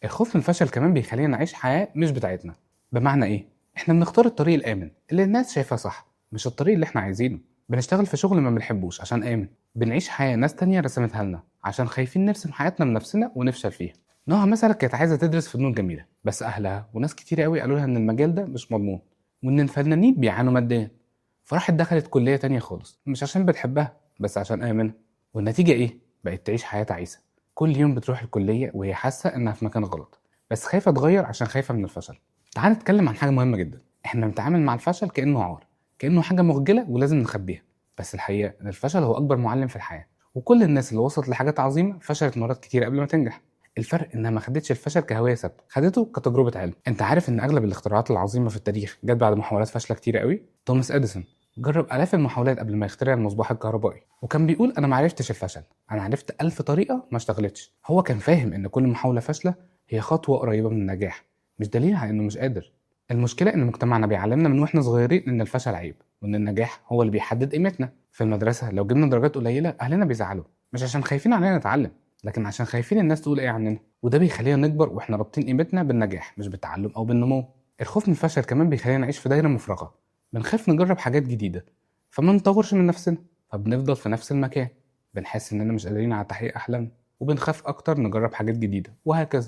الخوف من الفشل كمان بيخلينا نعيش حياة مش بتاعتنا. بمعنى ايه؟ احنا بنختار الطريق الآمن اللي الناس شايفاه صح، مش الطريق اللي احنا عايزينه. بنشتغل في شغل ما بنحبوش عشان آمن. بنعيش حياة ناس تانية رسمتها لنا عشان خايفين نرسم حياتنا بنفسنا ونفشل فيها. نوها مثلا كانت عايزة تدرس فنون جميلة، بس أهلها وناس كتير قوي قالوا لها إن المجال ده مش مضمون، وإن الفنانين بيعانوا ماديا. فراحت دخلت كلية تانية خالص، مش عشان بتحبها بس عشان آمنة. والنتيجة إيه؟ بقت تعيش حياة تعيسة. كل يوم بتروح الكلية وهي حاسة إنها في مكان غلط، بس خايفة تغير عشان خايفة من الفشل. تعال نتكلم عن حاجة مهمة جدا. إحنا بنتعامل مع الفشل كأنه عار، كأنه حاجة مخجلة ولازم نخبيها. بس الحقيقة إن الفشل هو أكبر معلم في الحياة، وكل الناس اللي وصلت لحاجات عظيمة فشلت مرات كتير قبل ما تنجح. الفرق إنها ما خدتش الفشل كهوية ثابتة، خدته كتجربة علم. أنت عارف إن أغلب الاختراعات العظيمة في التاريخ جت بعد محاولات فاشلة كتير قوي؟ توماس إديسون جرب آلاف المحاولات قبل ما يخترع المصباح الكهربائي، وكان بيقول أنا معرفتش الفشل، أنا عرفت 1000 طريقة ما اشتغلتش. هو كان فاهم إن كل محاولة فاشلة هي خطوة قريبة من النجاح، مش دليل على إنه مش قادر. المشكلة إن مجتمعنا بيعلمنا من وإحنا صغيرين إن الفشل عيب، وإن النجاح هو اللي بيحدد قيمتنا. في المدرسة لو جبنا درجات قليلة أهلنا بيزعلوا، مش عشان خايفين علينا نتعلم، لكن عشان خايفين الناس تقول إيه عننا. وده بيخلينا نكبر وإحنا رابطين قيمتنا بالنجاح مش بالتعلم أو بالنمو. الخوف من الفشل كمان بيخلينا نعيش في دايرة مفرغة. بنخاف نجرب حاجات جديدة فما نطورش من نفسنا، فبنفضل في نفس المكان. بنحس إننا مش قادرين على تحقيق أحلامنا، وبنخاف أكتر نجرب حاجات جديدة، وهكذا.